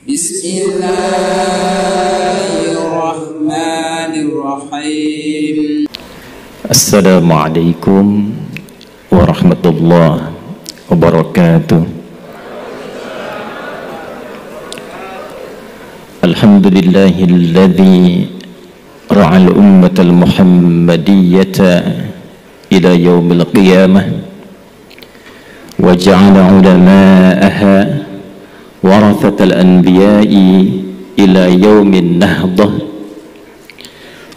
Bismillahirrahmanirrahim. Assalamualaikum warahmatullahi wabarakatuh. Alhamdulillahilladzi ra'al ummatal muhammadiyyata ila yaumil qiyamah wa ja'ala ulama'aha warathatal anbiya'i ila yaumin nahdah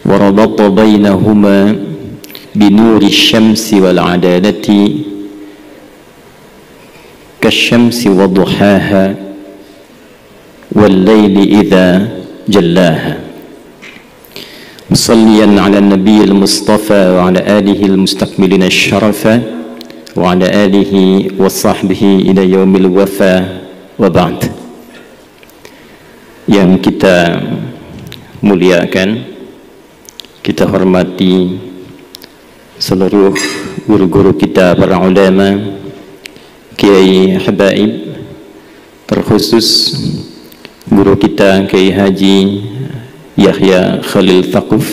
wa rabata bainahuma binuri syamsi wal adalati kasyamsi wa duhaha wal layli idha jallaha musalliyan ala nabiyil mustafa wa ala alihi al mustakmilina syarafa wa ala alihi wa sahbihi ila yaumil wafa wa ba'd. Yang kita muliakan, kita hormati seluruh guru-guru kita, para ulama, kiai habaib, terkhusus guru kita Kiai Haji Yahya Khalil Thaquf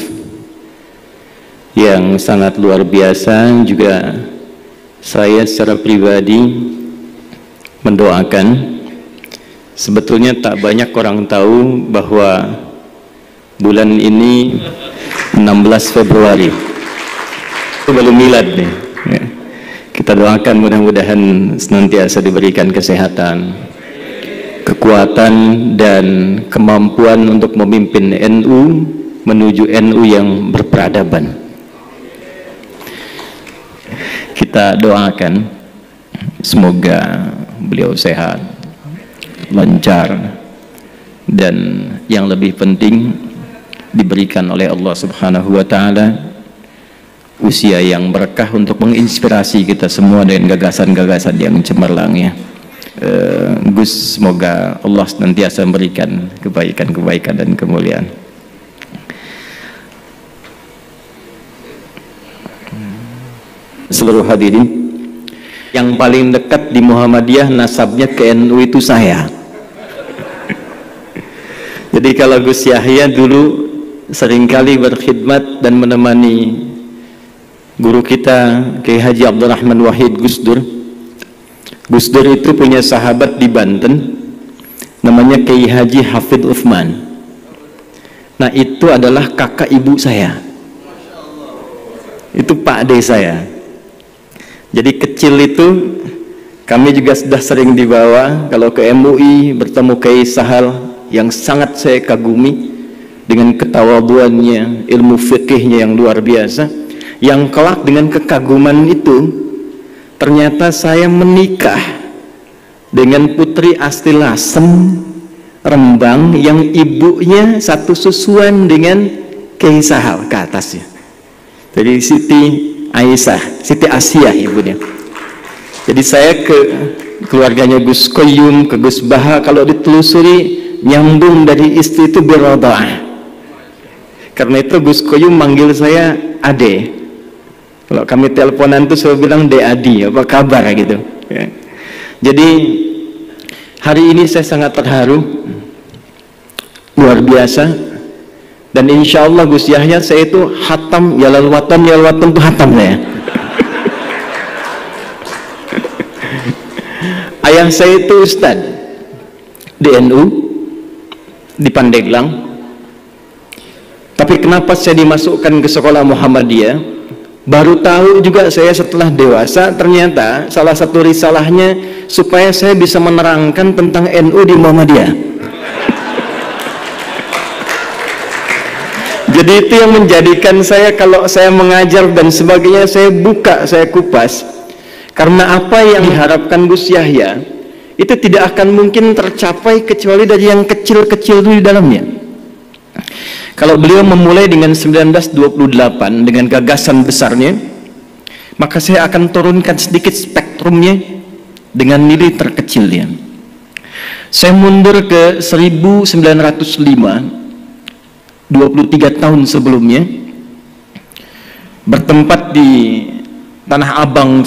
yang sangat luar biasa. Juga saya secara pribadi mendoakan. Sebetulnya tak banyak orang tahu bahwa bulan ini 16 Februari itu belum milad nih. Kita doakan mudah-mudahan senantiasa diberikan kesehatan, kekuatan dan kemampuan untuk memimpin NU menuju NU yang berperadaban. Kita doakan semoga beliau sehat, lancar, dan yang lebih penting diberikan oleh Allah Subhanahu wa Ta'ala usia yang berkah untuk menginspirasi kita semua dengan gagasan-gagasan yang cemerlang ya. Gus, semoga Allah senantiasa memberikan kebaikan-kebaikan dan kemuliaan. Seluruh hadirin, yang paling dekat di Muhammadiyah nasabnya ke NU itu saya. Jadi kalau Gus Yahya dulu seringkali berkhidmat dan menemani guru kita Kiai Haji Abdurrahman Wahid Gus Dur. Gus Dur itu punya sahabat di Banten namanya Kiai Haji Hafid Uthman. Nah itu adalah kakak ibu saya, itu Pak De saya. Jadi kecil itu kami juga sudah sering dibawa kalau ke MUI bertemu Kiai Sahal yang sangat saya kagumi dengan ketawaduannya, ilmu fikihnya yang luar biasa. Yang kelak dengan kekaguman itu ternyata saya menikah dengan putri asli Lasem Rembang yang ibunya satu susuan dengan Kiai Sahal ke atasnya. Jadi Siti Aisyah, Siti Asia ibunya. Jadi saya ke keluarganya Gus Koyum, ke Gus Baha, kalau ditelusuri nyambung dari istri itu birodah. Karena itu Gus Koyum manggil saya Ade. Kalau kami teleponan tuh saya bilang De Adi, apa kabar gitu ya. Jadi hari ini saya sangat terharu, luar biasa. Dan insya Allah Gus Yahya saya itu hatam yalal watan tuh hatam saya. Ayah saya itu Ustad di NU di Pandeglang. Tapi kenapa saya dimasukkan ke sekolah Muhammadiyah? Baru tahu juga saya setelah dewasa, ternyata salah satu risalahnya supaya saya bisa menerangkan tentang NU di Muhammadiyah. Jadi itu yang menjadikan saya kalau saya mengajar dan sebagainya saya buka, saya kupas. Karena apa yang diharapkan Gus Yahya itu tidak akan mungkin tercapai kecuali dari yang kecil-kecil itu di dalamnya. Kalau beliau memulai dengan 1928 dengan gagasan besarnya, maka saya akan turunkan sedikit spektrumnya dengan nilai terkecilnya. Saya mundur ke 1905, 23 tahun sebelumnya, bertempat di Tanah Abang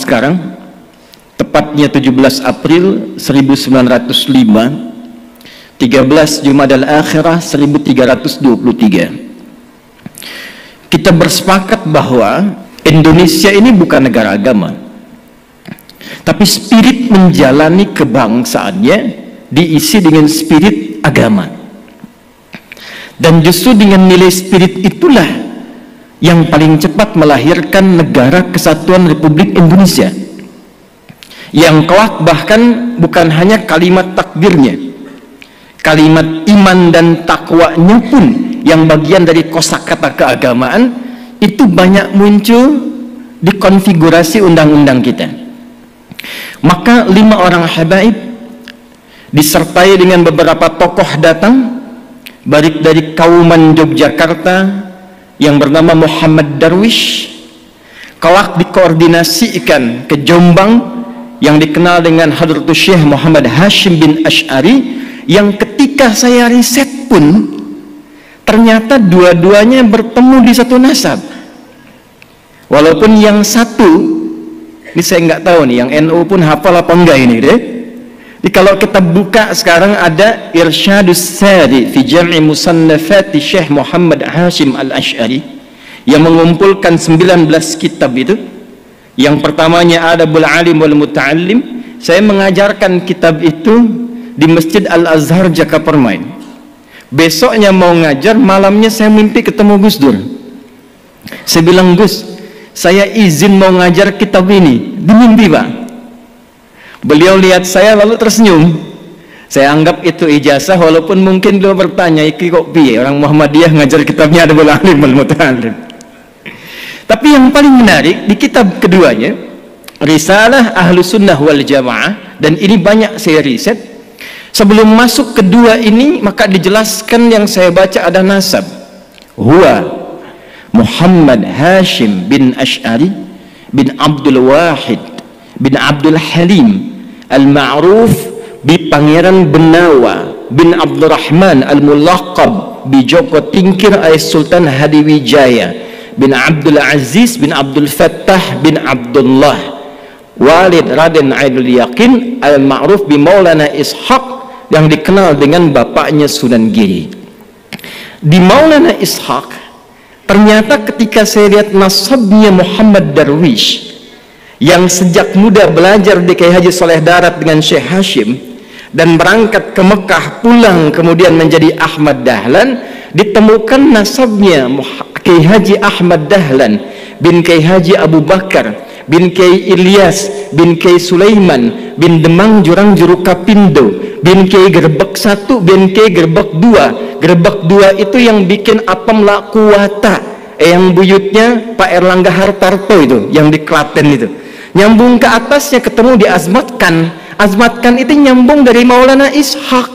tepatnya 17 April 1905, 13 Jumadal Akhirah 1323. Kita bersepakat bahwa Indonesia ini bukan negara agama, tapi spirit menjalani kebangsaannya diisi dengan spirit agama. Dan justru dengan nilai spirit itulah yang paling cepat melahirkan Negara Kesatuan Republik Indonesia, yang kelak bahkan bukan hanya kalimat takdirnya, kalimat iman dan takwanya pun yang bagian dari kosakata keagamaan itu banyak muncul di konfigurasi undang-undang kita. Maka 5 orang habaib disertai dengan beberapa tokoh datang balik dari Kauman Yogyakarta yang bernama Muhammad Darwish, kelak dikoordinasikan ke Jombang yang dikenal dengan Hadratus Syekh Muhammad Hashim bin Asy'ari, yang ketika saya riset pun ternyata dua-duanya bertemu di satu nasab. Walaupun yang satu ini saya nggak tahu nih, yang NU pun hafal apa enggak ini deh. Jadi kalau kita buka sekarang ada Irsyadus Sari fi Jam'i Musannafati Syekh Muhammad Hashim Al-Asy'ari yang mengumpulkan 19 kitab itu. Yang pertamanya Adabul Alim wal Muta'allim. Saya mengajarkan kitab itu di Masjid Al-Azhar Jakapermain. Besoknya mau ngajar, malamnya saya mimpi ketemu Gus Dur. Saya bilang, Gus, saya izin mau ngajar kitab ini di mimpi, Pak. Beliau lihat saya lalu tersenyum. Saya anggap itu ijazah, walaupun mungkin beliau bertanya, iki kok piye orang Muhammadiyah ngajar kitabnya Adabul Alim wal Muta'allim. Tapi yang paling menarik di kitab keduanya, Risalah Ahlus Sunnah wal Jamaah, dan ini banyak saya riset. Sebelum masuk kedua ini, maka dijelaskan yang saya baca ada nasab. Huwa Muhammad Hashim bin Asy'ari bin Abdul Wahid bin Abdul Halim Al-Ma'ruf bi Pangeran Benawa bin Abdurrahman Al-Mulaqab bi Joko Tingkir Ais Sultan Hadiwijaya bin Abdul Aziz bin Abdul Fattah bin Abdullah Walid Raden Ainul Yaqin Al-Ma'ruf bi Maulana Ishaq, yang dikenal dengan bapaknya Sunan Giri. Di Maulana Ishaq, ternyata ketika saya lihat nasabnya Muhammad Darwish yang sejak muda belajar di Kiai Haji Saleh Darat dengan Syekh Hashim dan berangkat ke Mekah, pulang kemudian menjadi Ahmad Dahlan, ditemukan nasabnya Kiai Haji Ahmad Dahlan bin Kiai Haji Abu Bakar bin Kiai Ilyas bin Kiai Sulaiman bin Demang Jurang Jurukapindo bin Kiai Gerbek 1 bin Kiai Gerbek 2. Gerbek 2 itu yang bikin apem la kuwata, yang buyutnya Pak Erlangga Hartarto itu, yang di Klaten itu. Nyambung ke atasnya ketemu di Azmatkan. Azmatkan itu nyambung dari Maulana Ishaq.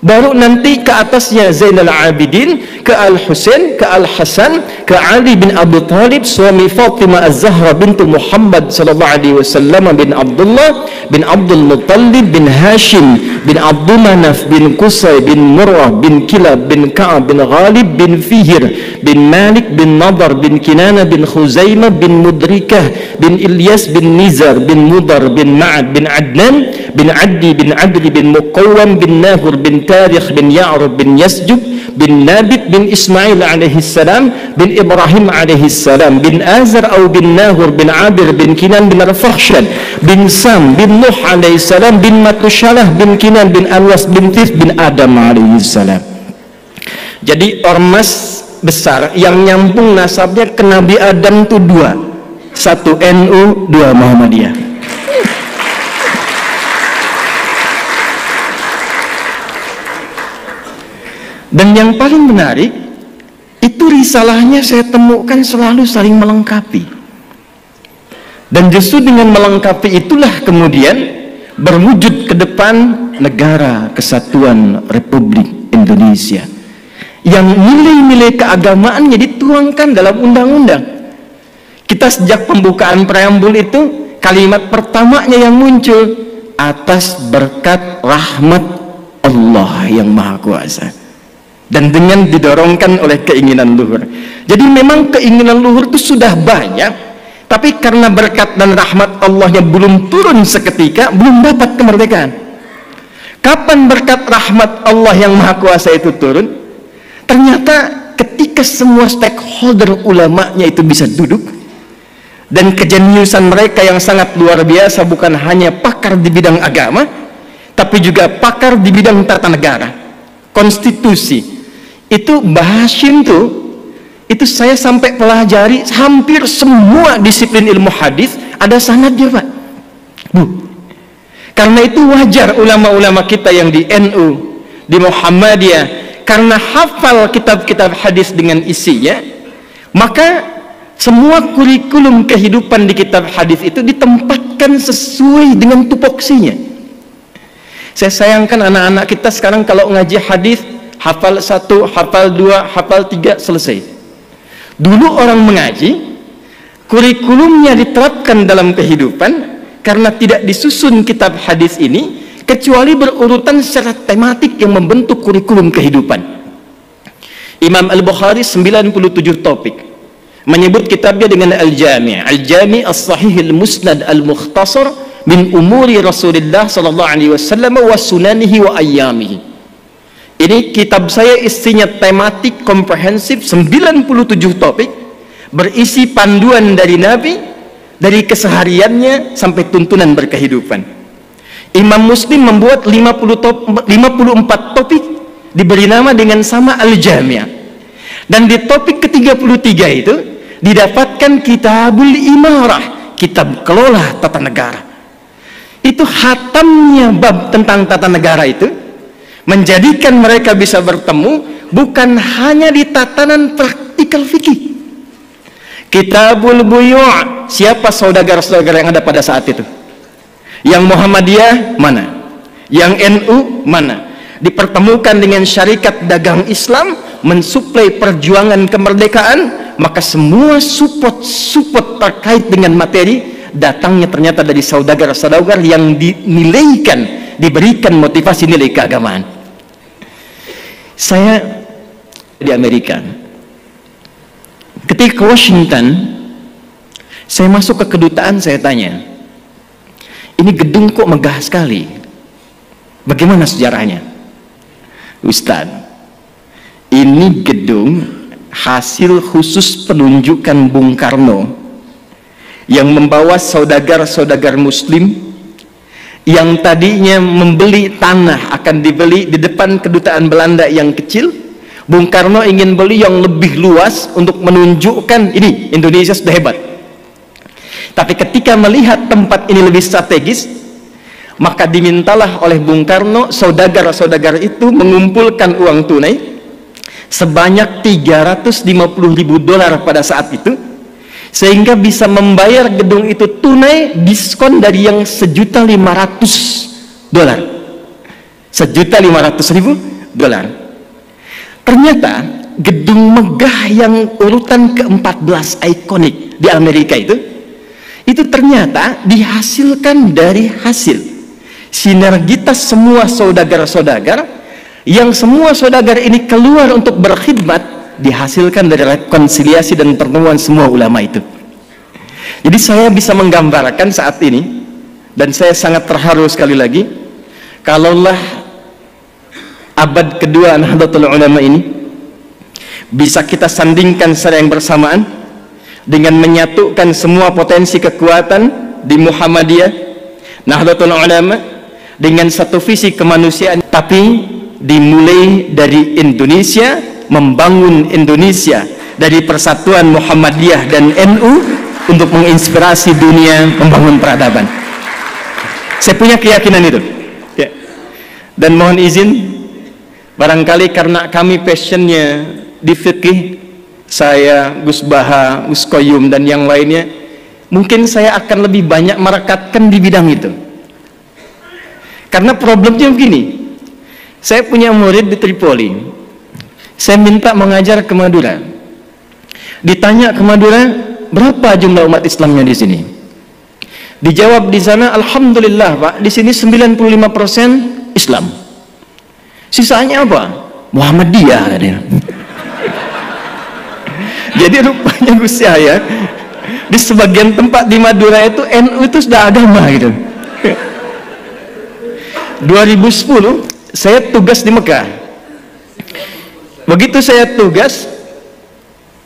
Baru nanti ke atasnya Zainal Abidin, ke Al-Husain, ke Al-Hasan, ke Ali bin Abi Thalib, suami Fatimah Az-Zahra bintu Muhammad sallallahu alaihi wasallam, bin Abdullah bin Abdul Muttalib bin Hashim bin Abdul Manaf bin Qusay bin Murrah bin Kilab bin Ka'ab bin Ghalib bin Fihir bin Malik bin Nadar bin Kinana bin Khuzaimah bin Mudrikah bin Ilyas bin Nizar bin Mudar bin Ma'ad bin Adnan bin Addi bin Adli bin Muqawwam bin Nahur bin Tarikh bin Ya'rub bin Yasjub bin Nabit bin Ismail alaihi salam bin Ibrahim alaihi salam bin Azar atau bin Nahur bin Abir bin Kinan bin Rafakhshan bin Sam bin Nuh alaihi salam bin Matushalah bin Kinan bin Alwas bin Tif bin Adam alaihi salam. Jadi ormas besar yang nyambung nasabnya ke Nabi Adam itu 2, 1 NU, 2 Muhammadiyah. Dan yang paling menarik itu risalahnya saya temukan selalu saling melengkapi. Dan justru dengan melengkapi itulah kemudian berwujud ke depan Negara Kesatuan Republik Indonesia, yang nilai-nilai keagamaannya dituangkan dalam undang-undang. Kita sejak pembukaan preambul itu, kalimat pertamanya yang muncul, atas berkat rahmat Allah yang Maha Kuasa. Dan dengan didorongkan oleh keinginan luhur. Jadi memang keinginan luhur itu sudah banyak, tapi karena berkat dan rahmat Allahnya belum turun seketika, belum dapat kemerdekaan. Kapan berkat rahmat Allah yang Maha Kuasa itu turun? Ternyata ketika semua stakeholder ulamanya itu bisa duduk, dan kejeniusan mereka yang sangat luar biasa, bukan hanya pakar di bidang agama, tapi juga pakar di bidang tata negara, konstitusi. Itu Bahasyim itu saya sampai pelajari hampir semua disiplin ilmu hadis ada sanadnya, Pak. Karena itu wajar ulama-ulama kita yang di NU, di Muhammadiyah, karena hafal kitab-kitab hadis dengan isinya, maka semua kurikulum kehidupan di kitab hadis itu ditempatkan sesuai dengan tupoksinya. Saya sayangkan anak-anak kita sekarang kalau ngaji hadis, hafal 1, hafal 2, hafal 3, selesai. Dulu orang mengaji, kurikulumnya diterapkan dalam kehidupan, karena tidak disusun kitab hadis ini kecuali berurutan secara tematik yang membentuk kurikulum kehidupan. Imam Al-Bukhari 97 topik, menyebut kitabnya dengan Al-Jami', Al-Jami' As-Sahih Al-Musnad Al-Mukhtasar min umuri Rasulullah sallallahu alaihi wasallam wa sunanihi wa ayyamihi. Ini kitab saya isinya tematik komprehensif, 97 topik, berisi panduan dari Nabi, dari kesehariannya sampai tuntunan berkehidupan. Imam Muslim membuat 54 topik, diberi nama dengan sama Al-Jami'. Dan di topik ke-33 itu didapatkan Kitabul Imarah, kitab kelola tata negara. Itu hatamnya bab tentang tata negara itu menjadikan mereka bisa bertemu bukan hanya di tatanan praktikal fikih. Kitabul Buyu', siapa saudagar-saudagar yang ada pada saat itu? Yang Muhammadiyah mana? Yang NU mana? Dipertemukan dengan syarikat dagang Islam, mensuplai perjuangan kemerdekaan, maka semua support terkait dengan materi datangnya ternyata dari saudagar-saudagar yang dinilaikan, diberikan motivasi nilai keagamaan. Saya di Amerika, ketika ke Washington, saya masuk ke kedutaan, saya tanya, ini gedung kok megah sekali, bagaimana sejarahnya? Ustaz, ini gedung hasil khusus penunjukan Bung Karno yang membawa saudagar-saudagar muslim yang tadinya membeli tanah akan dibeli di depan kedutaan Belanda yang kecil. Bung Karno ingin beli yang lebih luas untuk menunjukkan ini Indonesia sudah hebat. Tapi ketika melihat tempat ini lebih strategis, maka dimintalah oleh Bung Karno saudagar-saudagar itu mengumpulkan uang tunai sebanyak $350.000 pada saat itu, sehingga bisa membayar gedung itu tunai, diskon dari yang $1.500.000, $1.500.000. Ternyata gedung megah yang urutan ke-14 ikonik di Amerika itu ternyata dihasilkan dari hasil sinergitas semua saudagar-saudagar, yang semua saudagar ini keluar untuk berkhidmat, dihasilkan dari rekonsiliasi dan pertemuan semua ulama itu. Jadi saya bisa menggambarkan saat ini, dan saya sangat terharu sekali lagi, kalaulah abad kedua Nahdlatul Ulama ini bisa kita sandingkan secara yang bersamaan dengan menyatukan semua potensi kekuatan di Muhammadiyah, Nahdlatul Ulama, dengan satu visi kemanusiaan, tapi dimulai dari Indonesia, membangun Indonesia dari persatuan Muhammadiyah dan NU untuk menginspirasi dunia membangun peradaban. Saya punya keyakinan itu ya. Dan mohon izin, barangkali karena kami passionnya di fikih, saya, Gus Baha, Gus Koyum dan yang lainnya, mungkin saya akan lebih banyak merekatkan di bidang itu. Karena problemnya begini, saya punya murid di Tripoli, saya minta mengajar ke Madura, ditanya ke Madura, berapa jumlah umat Islamnya di sini? Dijawab di sana, alhamdulillah Pak, di sini 95% Islam. Sisanya apa? Muhammadiyah katanya. Jadi rupanya Gus Yahya, di sebagian tempat di Madura itu NU itu sudah agama gitu. 2010 saya tugas di Mekah. Begitu saya tugas,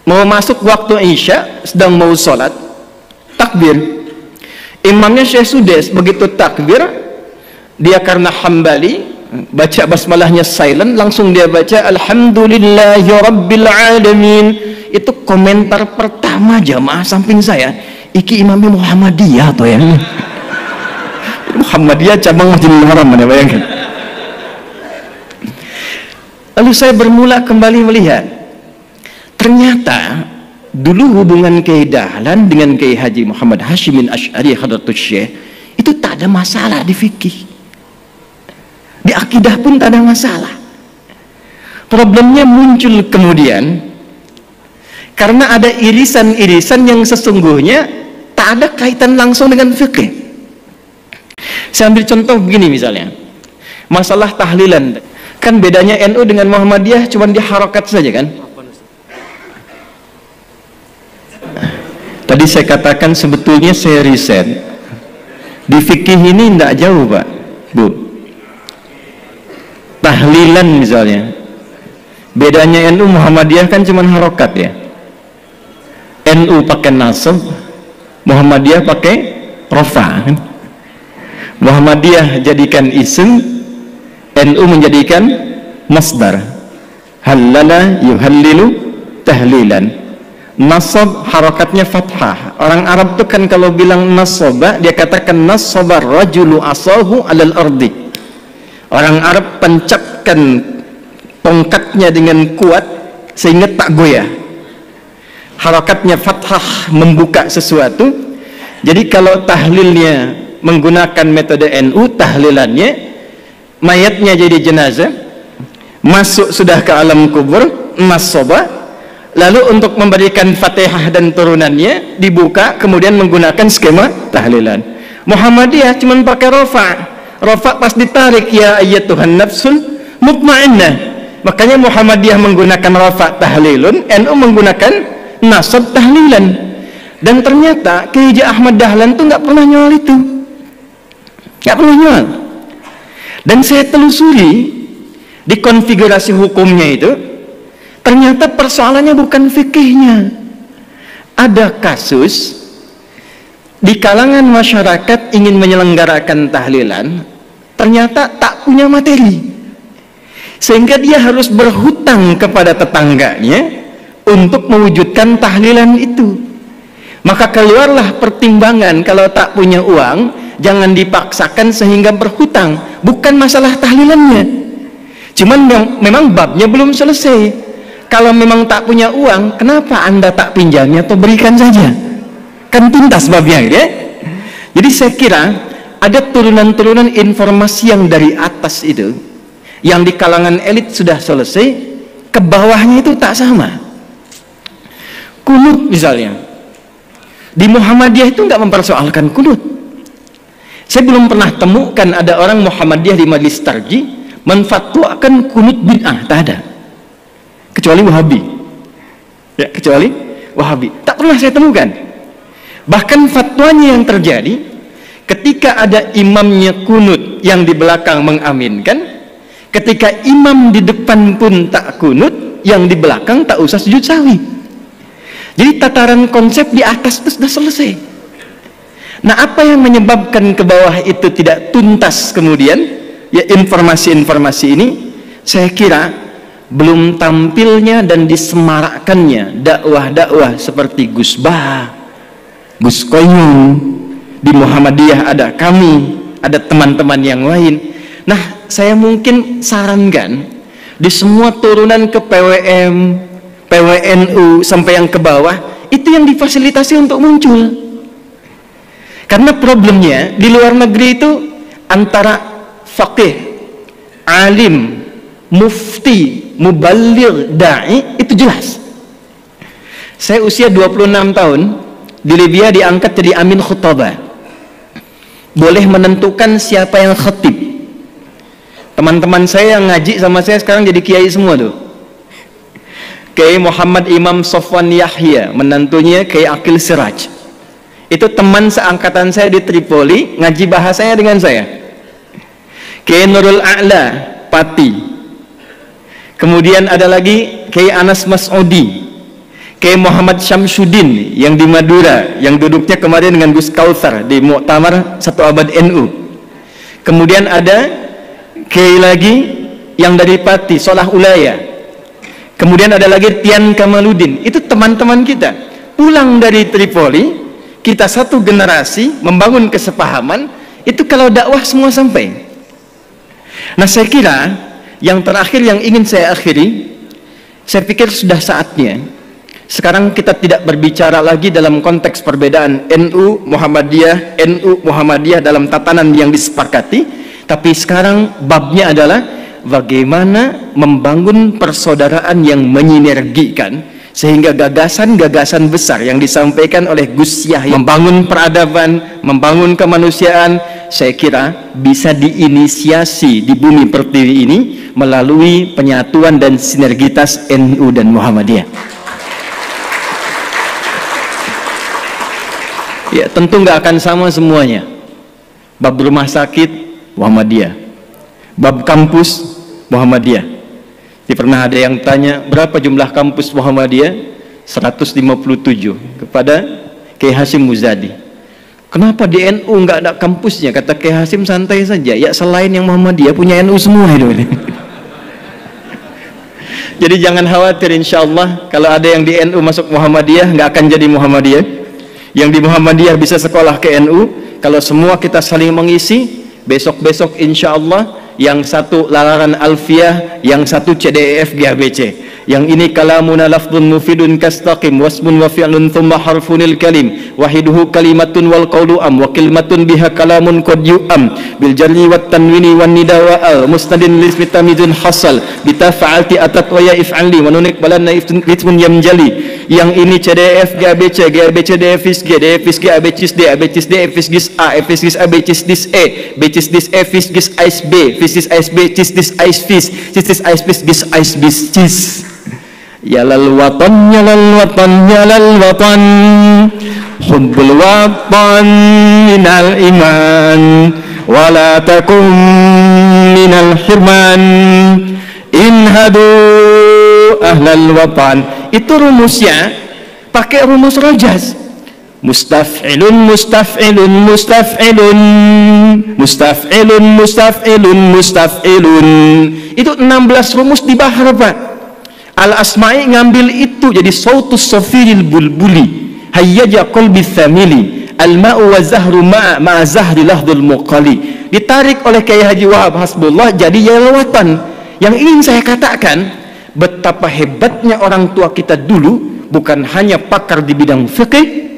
mau masuk waktu Isya, sedang mau sholat, takbir. Imamnya Syekh Sudes, begitu takbir, dia karena Hambali, baca basmalahnya silent, langsung dia baca Alhamdulillahi Rabbil Alamin. Itu komentar pertama jamaah samping saya, iki imamnya Muhammadiyah atau ya? Muhammadiyah cabang Masjidil Haram, ya bayangkan. Lalu saya bermula kembali melihat, ternyata dulu hubungan Kiai Dahlan dengan Kiai Haji Muhammad Hashimin Asy'ari Hadratus Syekh itu tak ada masalah di fikih, di akidah pun tak ada masalah. Problemnya muncul kemudian karena ada irisan-irisan yang sesungguhnya tak ada kaitan langsung dengan fikih. Saya ambil contoh begini misalnya, masalah tahlilan. Kan bedanya NU dengan Muhammadiyah cuma di harokat saja kan. Tadi saya katakan sebetulnya saya riset di fikih ini tidak jauh Pak Bu. Tahlilan misalnya, bedanya NU Muhammadiyah kan cuma harokat ya. NU pakai nasab, Muhammadiyah pakai rofa kan? Muhammadiyah jadikan isim, NU menjadikan masdar. Halala yuhallilu tahlilan. Nasab harakatnya fathah. Orang Arab tuh kan kalau bilang nasaba, dia katakan nasaba rajulu asahu alal ardi. Orang Arab pencapkan tongkatnya dengan kuat sehingga tak goyah. Harakatnya fathah, membuka sesuatu. Jadi kalau tahlilnya menggunakan metode NU, tahlilannya mayatnya jadi jenazah, masuk sudah ke alam kubur, nasaba, lalu untuk memberikan Fatihah dan turunannya dibuka, kemudian menggunakan skema tahlilan. Muhammadiyah cuma pakai rofa, rofa pas ditarik ya ayyatuhan nafsul mutmainnah. Makanya Muhammadiyah menggunakan rofa tahlilun, NU menggunakan nasab tahlilan. Dan ternyata Kiai Ahmad Dahlan tuh nggak pernah nyual itu, nggak pernah nyual. Dan saya telusuri di konfigurasi hukumnya itu, ternyata persoalannya bukan fikihnya. Ada kasus di kalangan masyarakat ingin menyelenggarakan tahlilan, ternyata tak punya materi, sehingga dia harus berhutang kepada tetangganya untuk mewujudkan tahlilan itu. Maka keluarlah pertimbangan, kalau tak punya uang jangan dipaksakan sehingga berhutang. Bukan masalah tahlilannya, cuman memang babnya belum selesai. Kalau memang tak punya uang, kenapa anda tak pinjamnya atau berikan saja, kan tuntas babnya gitu ya. Jadi saya kira ada turunan-turunan informasi yang dari atas itu, yang di kalangan elit sudah selesai, ke bawahnya itu tak sama. Kunut misalnya, di Muhammadiyah itu nggak mempersoalkan kunut. Saya belum pernah temukan ada orang Muhammadiyah di Majelis Tarjih menfatwakan kunut bid'ah, tak ada, kecuali Wahabi ya, kecuali Wahabi tak pernah saya temukan. Bahkan fatwanya yang terjadi ketika ada imamnya kunut, yang di belakang mengaminkan. Ketika imam di depan pun tak kunut, yang di belakang tak usah sujud sahwi. Jadi tataran konsep di atas itu sudah selesai. Nah, apa yang menyebabkan ke bawah itu tidak tuntas kemudian? Ya, informasi-informasi ini saya kira belum tampilnya dan disemarakkannya dakwah-dakwah seperti Gus Bah, Gus Koyum. Di Muhammadiyah ada kami, ada teman-teman yang lain. Nah, saya mungkin sarankan di semua turunan ke PWM, PWNU sampai yang ke bawah, itu yang difasilitasi untuk muncul. Karena problemnya di luar negeri itu antara faqih, alim, mufti, muballigh, da'i itu jelas. Saya usia 26 tahun di Libya diangkat jadi amin khutbah, boleh menentukan siapa yang khatib. Teman-teman saya yang ngaji sama saya sekarang jadi kiai semua tuh. Kiai Muhammad Imam Sofwan Yahya, menantunya Kiai Akil Siraj, itu teman seangkatan saya di Tripoli, ngaji bahasanya dengan saya. Kiai Nurul A'la, Pati. Kemudian ada lagi Kiai Anas Mas'udi, Kiai Muhammad Syamsuddin yang di Madura, yang duduknya kemarin dengan Gus Kautsar di Muktamar 1 Abad NU. Kemudian ada Kiai lagi yang dari Pati, Solah Ulaya. Kemudian ada lagi Tian Kamaludin. Itu teman-teman kita pulang dari Tripoli, kita satu generasi membangun kesepahaman. Itu kalau dakwah semua sampai. Nah, saya kira yang terakhir yang ingin saya akhiri, saya pikir sudah saatnya sekarang kita tidak berbicara lagi dalam konteks perbedaan NU Muhammadiyah dalam tatanan yang disepakati, tapi sekarang babnya adalah bagaimana membangun persaudaraan yang menyinergikan sehingga gagasan-gagasan besar yang disampaikan oleh Gus Yahya, membangun peradaban, membangun kemanusiaan, saya kira bisa diinisiasi di bumi pertiwi ini melalui penyatuan dan sinergitas NU dan Muhammadiyah. Ya, tentu nggak akan sama semuanya. Bab rumah sakit Muhammadiyah, bab kampus Muhammadiyah. Pernah ada yang tanya berapa jumlah kampus Muhammadiyah? 157 kepada Kiai Hasyim Muzadi. Kenapa di NU nggak ada kampusnya? Kata Kiai Hasyim, santai saja. Ya, selain yang Muhammadiyah punya NU semua itu. Jadi jangan khawatir, insya Allah kalau ada yang di NU masuk Muhammadiyah nggak akan jadi Muhammadiyah. Yang di Muhammadiyah bisa sekolah ke NU. Kalau semua kita saling mengisi, besok-besok insya Allah yang satu lalaran alfiyah, yang satu CDEF GABC, yang ini kalamuna lafdun mufidun kastaqim wasmun wa fi'lun thumma harfunil kalim wahiduhu kalimatun wal qawlu am wa kalimatun biha kalamun qad yu'am bil jarri wat tanwini wan nida wa al mustadin lismi tamizun hasal bitafa'alti atat wa ya if'ali wa nunik balanna ismun yamjali. Yang ini CDF GABC, GABC DFIS G, DFIS G ABCIS D, ABCIS D FIS GIS A, FIS GIS ABCIS DIS E, BCIS DIS E FIS GIS AIS B, FIS GIS AIS B, CIS DIS AIS FIS, CIS DIS AIS FIS GIS AIS BIS CIS. Ya lal watan, ya lal watan, ya lal watan, hubbul watan minal iman, wala takum minal hirman, inhadu ahlal watan. Itu rumusnya pakai rumus Rajaz. Mustaf'ilun mustaf'ilun mustaf'ilun mustaf'ilun mustaf'ilun mustaf'ilun. Itu 16 rumus di bahar, Pak. Al-Asma'i ngambil itu jadi sautus safiril bulbuli hayyaja qalbi thamili al-ma'u wa zahru ma'a zahri lahdul muqali. Ditarik oleh Kiai Haji Wahab Hasbullah jadi yalwatan. Yang ingin saya katakan, betapa hebatnya orang tua kita dulu, bukan hanya pakar di bidang fikih,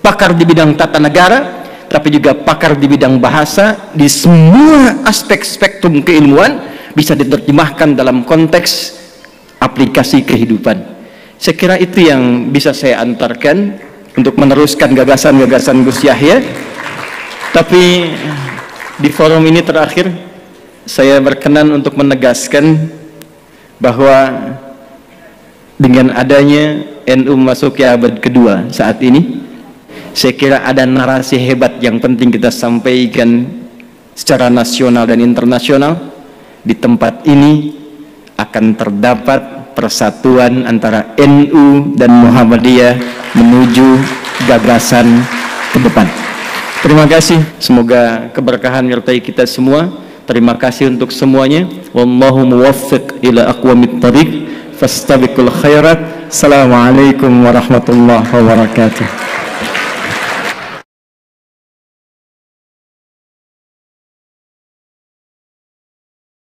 pakar di bidang tata negara, tapi juga pakar di bidang bahasa. Di semua aspek spektrum keilmuan bisa diterjemahkan dalam konteks aplikasi kehidupan. Saya kira itu yang bisa saya antarkan untuk meneruskan gagasan-gagasan Gus Yahya. Tapi di forum ini terakhir saya berkenan untuk menegaskan bahwa dengan adanya NU memasuki abad kedua saat ini, saya kira ada narasi hebat yang penting kita sampaikan secara nasional dan internasional. Di tempat ini akan terdapat persatuan antara NU dan Muhammadiyah menuju gagasan ke depan. Terima kasih, semoga keberkahan menyertai kita semua. Terima kasih untuk semuanya. Wallahu muwaffiq ila aqwamit thariq fastabiqul khairat. Assalamualaikum warahmatullahi wabarakatuh.